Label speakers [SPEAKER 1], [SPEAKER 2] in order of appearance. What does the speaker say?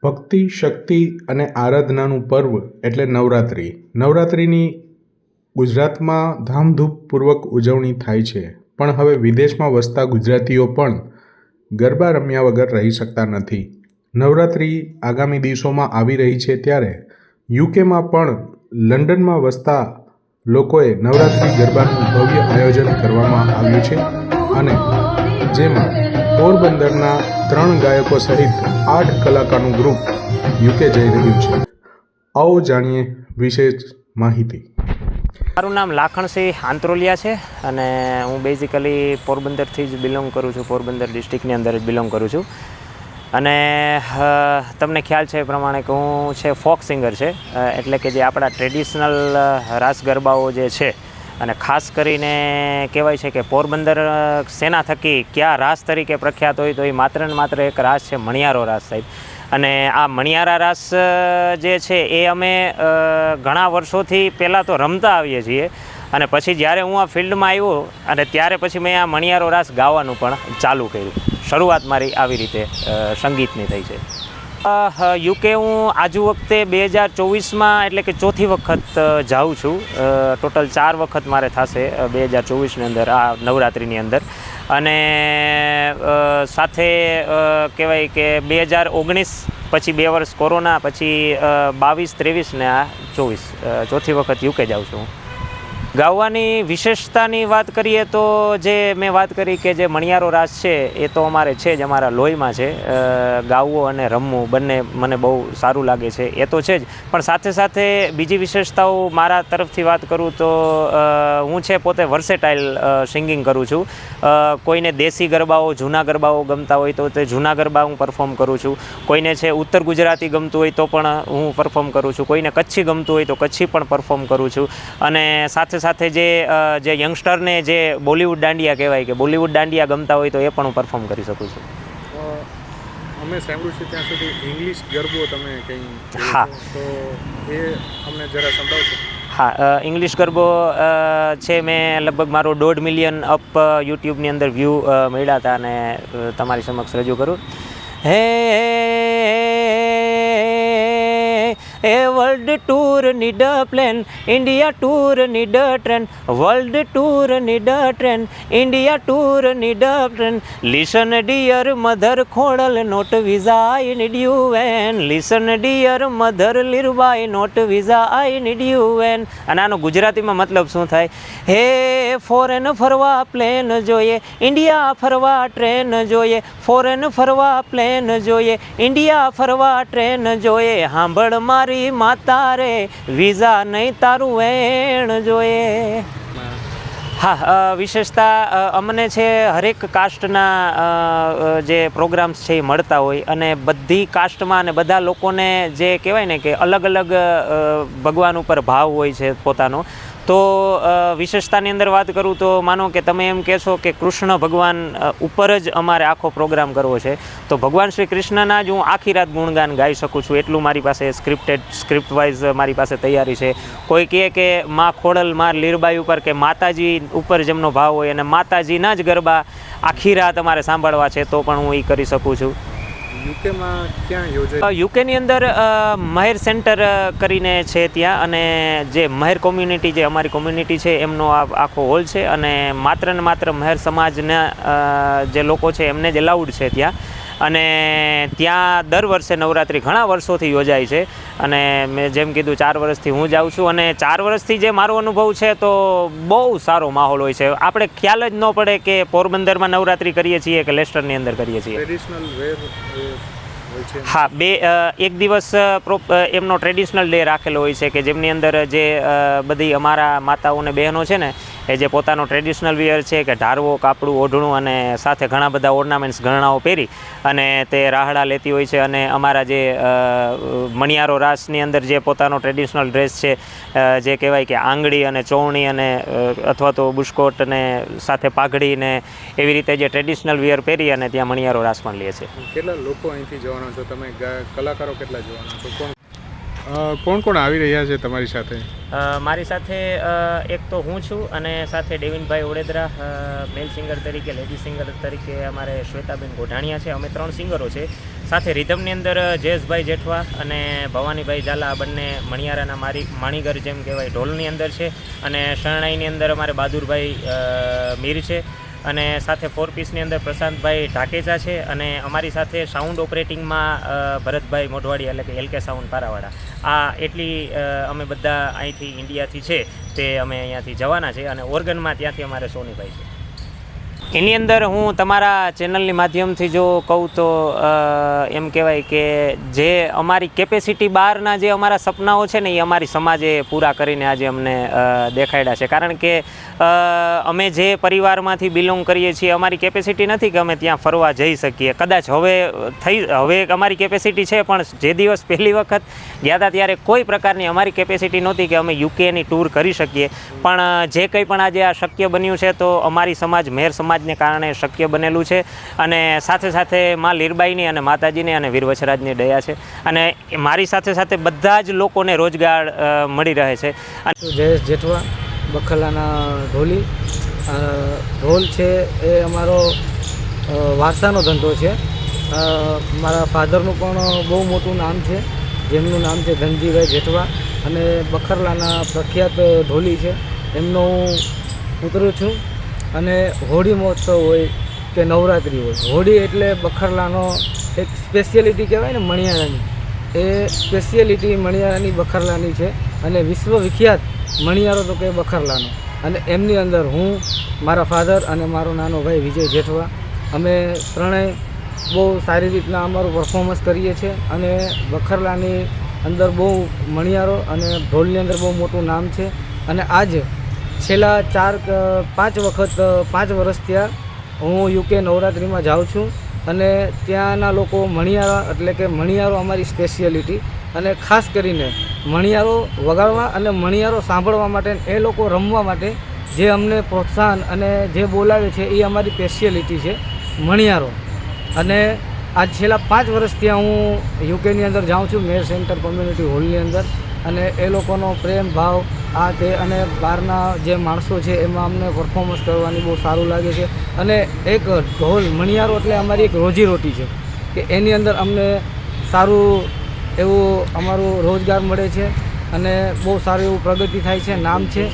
[SPEAKER 1] ભક્તિ, શક્તિ અને આરાધનાનું પર્વ એટલે નવરાત્રિ. નવરાત્રિની ગુજરાતમાં ધામધૂમપૂર્વક ઉજવણી થાય છે, પણ હવે વિદેશમાં વસતા ગુજરાતીઓ પણ ગરબા રમ્યા વગર રહી શકતા નથી. નવરાત્રિ આગામી દિવસોમાં આવી રહી છે, ત્યારે યુકેમાં પણ લંડનમાં વસતા લોકોએ નવરાત્રિ ગરબાનું ભવ્ય આયોજન કરવામાં આવ્યું છે, અને જેમાં પોરબંદરના 3 ગાયકો સહિત 8 કલાકારનું ગ્રુપ યુકે જઈ રહ્યું છે. આવો જાણીએ વિશેષ માહિતી.
[SPEAKER 2] મારું નામ લાખણસિંહ આંત્રોલિયા છે અને હું બેઝિકલી પોરબંદરથી જ બિલોંગ કરું છું. પોરબંદર ડિસ્ટ્રિક્ટની અંદર જ બિલોંગ કરું છું. અને તમને ખ્યાલ છે એ પ્રમાણે કે હું છે ફોક સિંગર છે, એટલે કે જે આપણા ટ્રેડિશનલ રાસ ગરબાઓ જે છે, અને ખાસ કરીને કહેવાય છે કે પોરબંદર સેના થકી કયા રાસ તરીકે પ્રખ્યાત હોય તો એ માત્ર ને માત્ર એક રાસ છે, મણિયારો રાસ સાહેબ. અને આ મણિયારા રાસ જે છે એ અમે ઘણા વર્ષોથી પહેલાં તો રમતા આવીએ છીએ, અને પછી જ્યારે હું આ ફિલ્ડમાં આવ્યો અને ત્યારે પછી મેં આ મણિયારો રાસ ગાવાનું પણ ચાલુ કર્યું. શરૂઆત મારી આવી રીતે સંગીતની થઈ છે. યુકે હું આજુ વખતે 2024માં એટલે કે ચોથી વખત જાઉં છું. ટોટલ 4 વખત મારે થશે 2024ની અંદર, આ નવરાત્રિની અંદર. અને સાથે કહેવાય કે 2019 પછી 2 વર્ષ કોરોના, પછી 22-23 ને આ 24 ચોથી વખત યુકે જાઉં છું. ગાવાની વિશેષતાની વાત કરીએ તો જે મેં વાત કરી કે જે મણિયારો રાસ છે એ તો અમારે છે જ, અમારા લોહીમાં છે. ગાવું અને રમવું બંને મને બહુ સારું લાગે છે, એ તો છે જ. પણ સાથે સાથે બીજી વિશેષતાઓ મારા તરફથી વાત કરું તો હું છે પોતે વર્સેટાઇલ સિંગિંગ કરું છું. કોઈને દેશી ગરબાઓ, જૂના ગરબાઓ ગમતા હોય તો તે જૂના ગરબા હું પરફોર્મ કરું છું. કોઈને છે ઉત્તર ગુજરાતી ગમતું હોય તો પણ હું પરફોર્મ કરું છું. કોઈને કચ્છી ગમતું હોય તો કચ્છી પણ પરફોર્મ કરું છું. અને સાથે સાથે જે યંગસ્ટરને જે બોલિવૂડ દાંડિયા કહેવાય કે બોલિવૂડ દાંડિયા ગમતા હોય તો એ પણ હું પરફોર્મ કરી શકું છું.
[SPEAKER 1] અમે સાંભળ્યું છે ત્યાં સુધી ઇંગ્લિશ ગરબો તમે કંઈ,
[SPEAKER 2] હા,
[SPEAKER 1] તો એ અમને જરા સંભળાવશો?
[SPEAKER 2] હા, ઇંગ્લિશ ગરબો છે. મેં લગભગ મારો 1.5 મિલિયન અપ યુટ્યુબની અંદર વ્યૂ મળ્યા હતા અને તમારી સમક્ષ રજૂ કરું. Hey a world tour need a plane, India tour need a train, world tour need a train, India tour need a train. Listen dear mother Khodal, not visa I need you when. Listen dear mother Lirbai, not visa I need you when. અને આનો ગુજરાતીમાં મતલબ શું થાય? હે foreign ફરવા plane જોઈએ, India ફરવા ટ્રેન જોઈએ. ફોરેન ફરવા પ્લેન જોઈએ, ઇન્ડિયા ફરવા ટ્રેન જોઈએ. સાંભળ મારી માતા રે, વિઝા નહીં તારું વેણ જોઈએ. હા, વિશેષતા અમને છે હરેક કાસ્ટના જે પ્રોગ્રામ્સ છે એ મળતા હોય, અને બધી કાસ્ટમાં અને બધા લોકોને જે કહેવાય ને કે અલગ અલગ ભગવાન ઉપર ભાવ હોય છે પોતાનો. તો વિશેષતાની અંદર વાત કરું તો માનો કે તમે એમ કહેશો કે કૃષ્ણ ભગવાન ઉપર જ અમારે આખો પ્રોગ્રામ કરવો છે, તો ભગવાન શ્રી કૃષ્ણના જ હું આખી રાત ગુણગાન ગાઈ શકું છું. એટલું મારી પાસે સ્ક્રિપ્ટ વાઇઝ મારી પાસે તૈયારી છે. કોઈ કહે કે માં ખોડલ, માં લીરબાઈ ઉપર કે માતાજી ઉપર જેમનો ભાવ હોય અને માતાજીના જ ગરબા આખી રાત અમારે સાંભળવા છે, તો પણ હું એ કરી શકું છું.
[SPEAKER 1] યુકેમાં ક્યાં યોજાય?
[SPEAKER 2] યુકેની અંદર મહેર સેન્ટર કરીને છે ત્યાં, અને જે મહેર કોમ્યુનિટી, જે અમારી કોમ્યુનિટી છે એમનો આખો હોલ છે, અને માત્ર ને માત્ર મહેર સમાજના જે લોકો છે એમને જ એલાઉડ છે ત્યાં. અને ત્યાં દર વર્ષે નવરાત્રિ ઘણા વર્ષોથી યોજાય છે, અને મેં જેમ કીધું 4 વર્ષથી હું જાઉં છું. અને 4 વર્ષથી જે મારો અનુભવ છે તો બહુ સારો માહોલ હોય છે. આપણે ખ્યાલ જ ન પડે કે પોરબંદરમાં નવરાત્રિ કરીએ છીએ કે લેસ્ટરની અંદર કરીએ છીએ.
[SPEAKER 1] ટ્રેડિશનલ વેર હોય છે.
[SPEAKER 2] હા, એક દિવસ એમનો ટ્રેડિશનલ ડે રાખેલો હોય છે કે જેમની અંદર જે બધી અમારા માતાઓ અને બહેનો છે ને, એ જે પોતાનો ટ્રેડિશનલ વિયર છે કે ઢારવો, કાપડું, ઓઢણું અને સાથે ઘણા બધા ઓર્નામેન્ટ્સ, ગહણાઓ પહેરી અને તે રાહડા લેતી હોય છે. અને અમારા જે મણિયારો રાસની અંદર જે પોતાનો ટ્રેડિશનલ ડ્રેસ છે, જે કહેવાય કે આંગળી અને ચોવણી અને અથવા તો બુશકોટ અને સાથે પાઘડી ને એવી રીતે જે ટ્રેડિશનલ વિયર પહેરી અને ત્યાં મણિયારો રાસ પણ લે છે.
[SPEAKER 1] કેટલા લોકો અહીંથી જવાના છો તમે? કલાકારો કેટલા જવાના છો? કોણ કોણ આવી રહ્યા છે તમારી સાથે?
[SPEAKER 2] મારી સાથે એક તો હું છું, અને સાથે ડેવિનભાઈ ઓડેદરા મેલ સિંગર તરીકે, લેડી સિંગર તરીકે અમારે શ્વેતાબેન ગોઢાણીયા છે. અમે 3 સિંગરો છે. સાથે રિધમની અંદર જયેશભાઈ જેઠવા અને ભવાનીભાઈ ઝાલા બંને મણિયારાના માણીગર જેમ કહેવાય ઢોલની અંદર છે, અને શરણાઈની અંદર અમારે બહાદુરભાઈ મીર છે, અને સાથે 4 પીસની અંદર પ્રશાંતભાઈ ઢાકેચા છે, અને અમારી સાથે સાઉન્ડ ઓપરેટિંગમાં ભરતભાઈ મોઢવાડી એટલે કે LK સાઉન્ડ પારાવાડા. આ એટલી અમે બધા અહીંથી ઇન્ડિયાથી છે તે અમે અહીંયાથી જવાના છે, અને ઓર્ગનમાં ત્યાંથી અમારે સોનીભાઈ છે. એની અંદર હું તમારા ચેનલની માધ્યમથી જો કહું તો એમ કહેવાય કે જે અમારી કેપેસિટી બહારના જે અમારા સપનાઓ છે ને એ અમારી સમાજે પૂરા કરીને આજે અમને દેખાડ્યા છે. કારણ કે અમે જે પરિવારમાંથી બિલોંગ કરીએ છીએ અમારી કેપેસિટી નથી કે અમે ત્યાં ફરવા જઈ શકીએ. કદાચ હવે અમારી કેપેસિટી છે, પણ જે દિવસ પહેલી વખત ગયા હતા ત્યારે કોઈ પ્રકારની અમારી કેપેસિટી નહોતી કે અમે યુકેની ટૂર કરી શકીએ. પણ જે કંઈ પણ આજે આ શક્ય બન્યું છે તો અમારી સમાજ મેર સમાજને કારણે શક્ય બનેલું છે, અને સાથે સાથે માં લીરબાઈની અને માતાજીની અને વીર વછરાજની દયા છે, અને મારી સાથે સાથે બધા જ લોકોને રોજગાર મળી રહે છે.
[SPEAKER 3] જયેશ જેઠવા, બખલાના ઢોલી. ઢોલ છે એ અમારો વારસાનો ધંધો છે. મારા ફાધરનું પણ બહુ મોટું નામ છે, જેમનું નામ છે ધનજીભાઈ જેઠવા, અને બખરલાના પ્રખ્યાત ઢોલી છે, એમનો હું પુત્ર છું. અને હોળી મહોત્સવ હોય કે નવરાત્રિ હોય, હોળી એટલે બખરલાનો એક સ્પેશિયાલિટી કહેવાય ને મણિયારાની, એ સ્પેશિયાલિટી મણિયારાની બખરલાની છે, અને વિશ્વ વિખ્યાત મણિયારો તો કે બખરલાનો. અને એમની અંદર હું, મારા ફાધર અને મારો નાનો ભાઈ વિજય જેઠવા, અમે ત્રણેય બહુ સારી રીતના અમારું પરફોર્મન્સ કરીએ છીએ. અને બખરલાની અંદર બહુ મણિયારો અને ઢોલની અંદર બહુ મોટું નામ છે. અને આજે છેલ્લા 5 વર્ષ થયા હું UK નવરાત્રિમાં જાઉં છું, અને ત્યાંના લોકો મણિયારા એટલે કે મણિયારો અમારી સ્પેશિયાલિટી, અને ખાસ કરીને મણિયારો વગાડવા અને મણિયારો સાંભળવા માટે, એ લોકો રમવા માટે જે અમને પ્રોત્સાહન અને જે બોલાવે છે એ અમારી સ્પેશિયાલિટી છે મણિયારો. અને આજ છેલ્લા 5 વર્ષથી હું UKની અંદર જાઉં છું, મેર સેન્ટર કોમ્યુનિટી હોલની અંદર, અને એ લોકોનો પ્રેમ ભાવ આ તે, અને બહારના જે માણસો છે એમાં અમને પરફોર્મન્સ કરવાની બહુ સારું લાગે છે. અને એક ઢોલ મણિયારો એટલે અમારી એક રોજીરોટી છે કે એની અંદર અમને સારું એવું અમારું રોજગાર મળે છે, અને બહુ સારું એવું પ્રગતિ થાય છે, નામ છે.